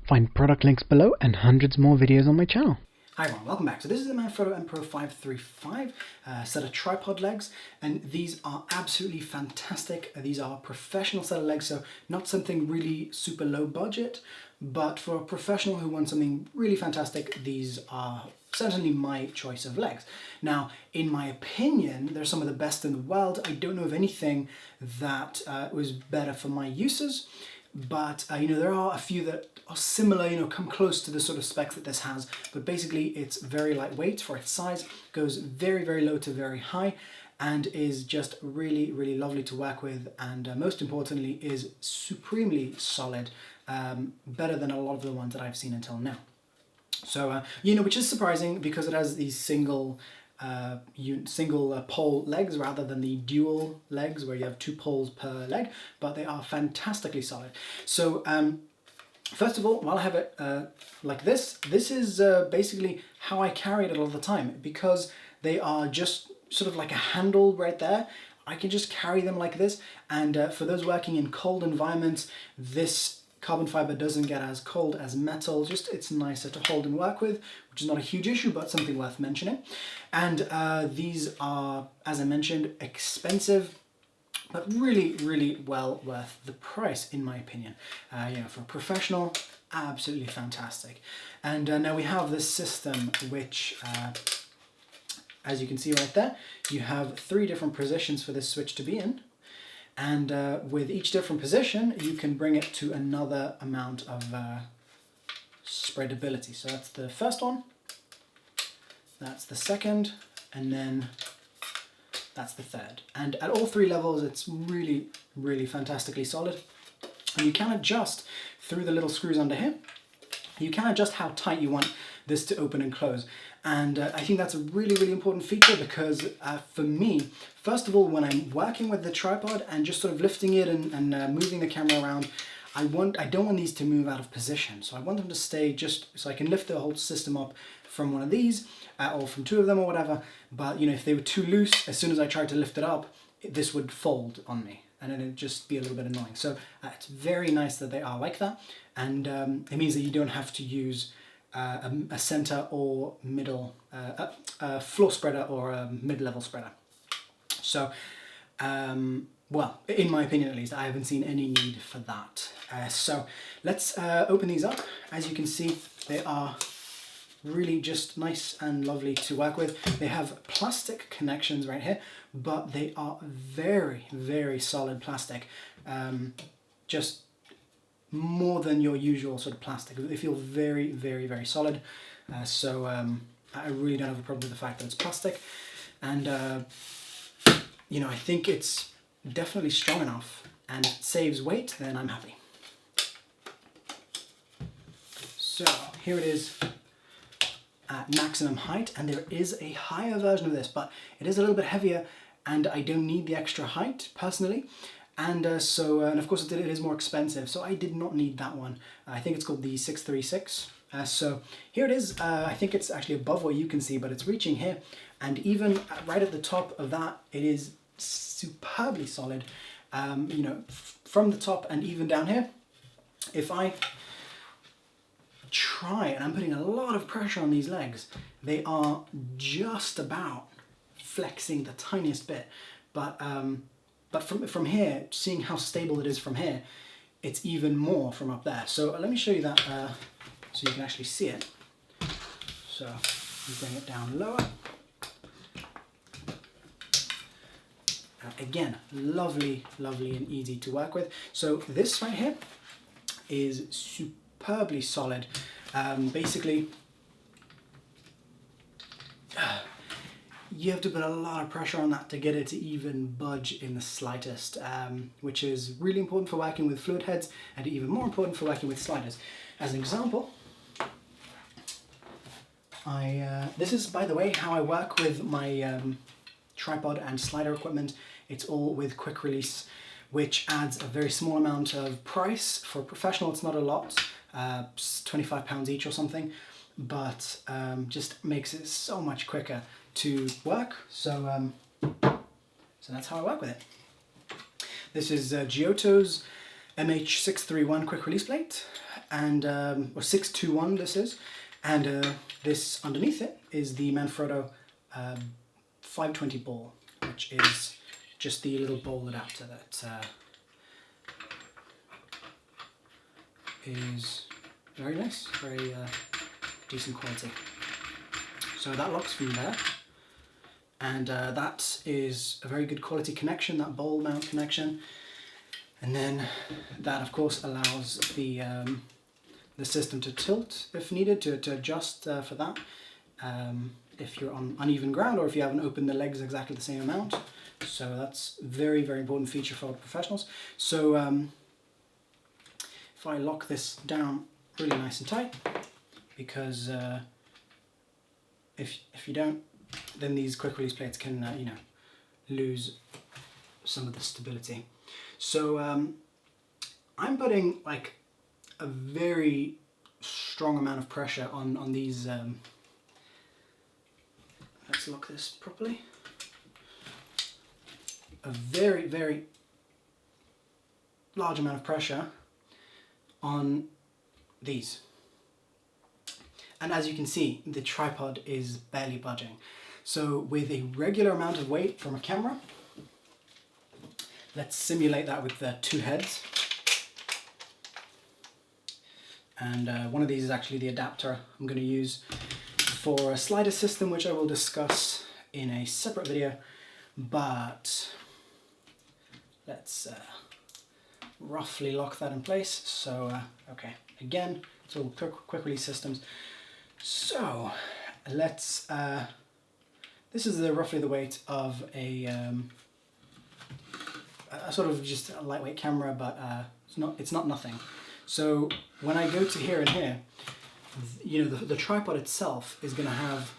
Find product links below and hundreds more videos on my channel. Hi everyone, welcome back. So this is the Manfrotto MPRO 535 set of tripod legs, and these are absolutely fantastic. These are professional set of legs, so not something really super low budget, but for a professional who wants something really fantastic, these are certainly my choice of legs. Now, in my opinion, they're some of the best in the world. I don't know of anything that was better for my uses. But there are a few that are similar, come close to the sort of specs that this has, but basically it's very lightweight for its size, goes very, very low to very high, and is just really, really lovely to work with, and most importantly is supremely solid, better than a lot of the ones that I've seen until now. So, which is surprising because it has these single pole legs rather than the dual legs where you have 2 poles per leg, but they are fantastically solid. So first of all, while I have it like this is basically how I carry it all the time, because they are just sort of like a handle right there. I can just carry them like this, and for those working in cold environments, this carbon fiber doesn't get as cold as metal, just it's nicer to hold and work with, which is not a huge issue, but something worth mentioning. And these are, as I mentioned, expensive, but really, really well worth the price, in my opinion. For a professional, absolutely fantastic. And now we have this system, which, as you can see right there, you have 3 different positions for this switch to be in. And with each different position, you can bring it to another amount of spreadability. So that's the first one, that's the second, and then that's the third. And at all 3 levels, it's really, really fantastically solid. And you can adjust through the little screws under here. You can adjust how tight you want this to open and close. And I think that's a really, really important feature, because for me, first of all, when I'm working with the tripod and just sort of lifting it and moving the camera around, I don't want these to move out of position. So I want them to stay just, so I can lift the whole system up from one of these or from 2 of them or whatever. But if they were too loose, as soon as I tried to lift it up, this would fold on me, and then it'd just be a little bit annoying. So it's very nice that they are like that. And it means that you don't have to use a center or middle, floor spreader or a mid-level spreader. So, well, in my opinion at least, I haven't seen any need for that. So let's open these up. As you can see, they are really just nice and lovely to work with. They have plastic connections right here, but they are very, very solid plastic. Just more than your usual sort of plastic. They feel very, very, very solid. So I really don't have a problem with the fact that it's plastic. And, I think it's definitely strong enough and it saves weight, then I'm happy. So here it is at maximum height, and there is a higher version of this, but it is a little bit heavier, and I don't need the extra height personally. And and of course it is more expensive, so I did not need that one. I think it's called the 636. So here it is. I think it's actually above what you can see, but it's reaching here, and even right at the top of that, it is superbly solid. From the top and even down here, if I try, and I'm putting a lot of pressure on these legs, they are just about flexing the tiniest bit, but from here, seeing how stable it is from here, it's even more from up there. So let me show you that so you can actually see it. So you bring it down lower. Again, lovely, lovely and easy to work with. So this right here is superbly solid. Basically, you have to put a lot of pressure on that to get it to even budge in the slightest, which is really important for working with fluid heads, and even more important for working with sliders. As an example, this is, by the way, how I work with my tripod and slider equipment. It's all with quick release, which adds a very small amount of price. For a professional, it's not a lot, £25 each or something, but just makes it so much quicker to work. So that's how I work with it. This is Giotto's MH631 quick release plate. and or 621 this is, and this underneath it is the Manfrotto 520 ball, which is just the little ball adapter that is very nice, very decent quality. So that locks from there, and that is a very good quality connection, that bowl mount connection. And then that of course allows the system to tilt if needed, to adjust for that. If you're on uneven ground or if you haven't opened the legs exactly the same amount. So that's very, very important feature for professionals. So if I lock this down really nice and tight, because if you don't, then these quick release plates can you know, lose some of the stability. So I'm putting like a very strong amount of pressure on these. Let's lock this properly. A very, very large amount of pressure on these. And as you can see, the tripod is barely budging. So with a regular amount of weight from a camera, let's simulate that with the two heads. And one of these is actually the adapter I'm going to use for a slider system, which I will discuss in a separate video. But let's roughly lock that in place. So, okay, again, it's all quick release systems. So let's, this is roughly the weight of a sort of just a lightweight camera, but it's not nothing. So when I go to here and here, you know, the tripod itself is going to have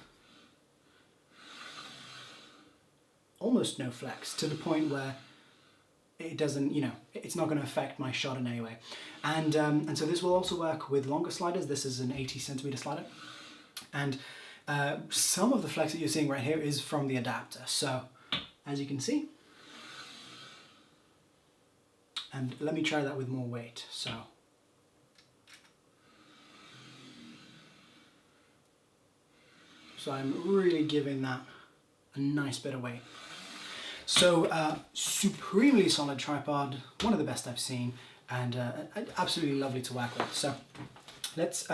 almost no flex, to the point where it doesn't, you know, it's not going to affect my shot in any way. And so this will also work with longer sliders. This is an 80 centimeter slider. And some of the flex that you're seeing right here is from the adapter. So as you can see, and let me try that with more weight. So I'm really giving that a nice bit of weight. So supremely solid tripod, one of the best I've seen, and absolutely lovely to work with. So let's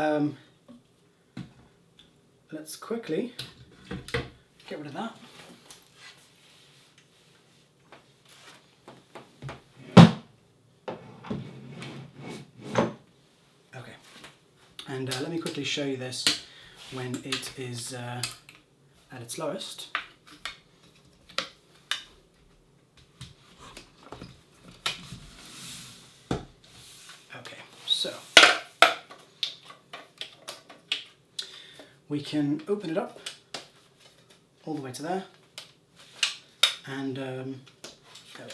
quickly get rid of that. Okay, and let me quickly show you this when it is at its lowest. Okay, so we can open it up all the way to there, and there we are.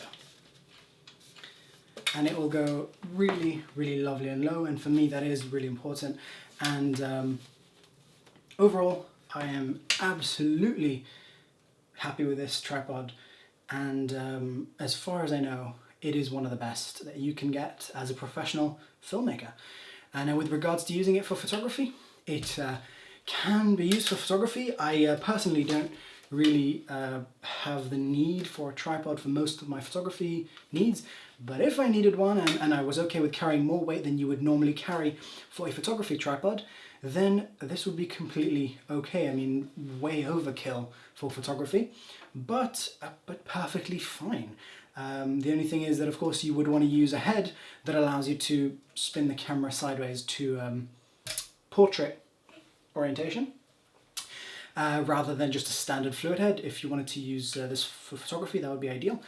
And it will go really, really lovely and low, and for me that is really important. And overall, I am absolutely happy with this tripod, and as far as I know, it is one of the best that you can get as a professional filmmaker. And with regards to using it for photography, it can be used for photography. I personally don't really have the need for a tripod for most of my photography needs, but if I needed one and I was okay with carrying more weight than you would normally carry for a photography tripod, then this would be completely okay. I mean, way overkill for photography, but perfectly fine. The only thing is that, of course, you would want to use a head that allows you to spin the camera sideways to portrait orientation, rather than just a standard fluid head. If you wanted to use this for photography, that would be ideal.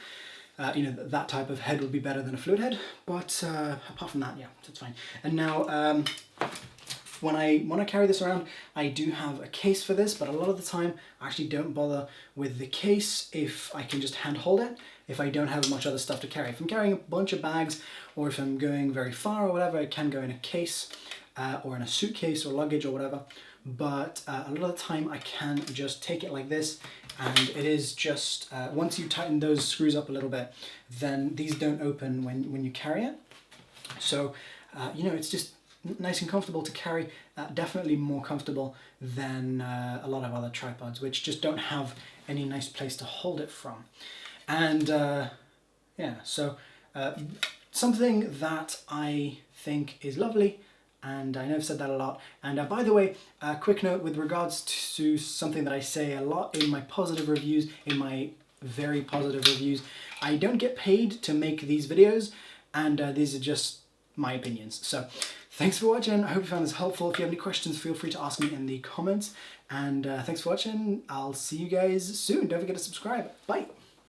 You know, that type of head would be better than a fluid head, but apart from that, yeah, that's fine. And now, when I carry this around, I do have a case for this, but a lot of the time I actually don't bother with the case if I can just hand hold it, if I don't have much other stuff to carry. If I'm carrying a bunch of bags, or if I'm going very far or whatever, it can go in a case, or in a suitcase or luggage or whatever. But a lot of the time I can just take it like this, and it is just, once you tighten those screws up a little bit, then these don't open when you carry it. So, you know, it's just nice and comfortable to carry, definitely more comfortable than a lot of other tripods, which just don't have any nice place to hold it from. And yeah, so something that I think is lovely, and I know I've said that a lot. And by the way, a quick note with regards to something that I say a lot in my positive reviews, in my very positive reviews, I don't get paid to make these videos, and these are just my opinions. So thanks for watching. I hope you found this helpful. If you have any questions, feel free to ask me in the comments. And thanks for watching. I'll see you guys soon. Don't forget to subscribe. Bye.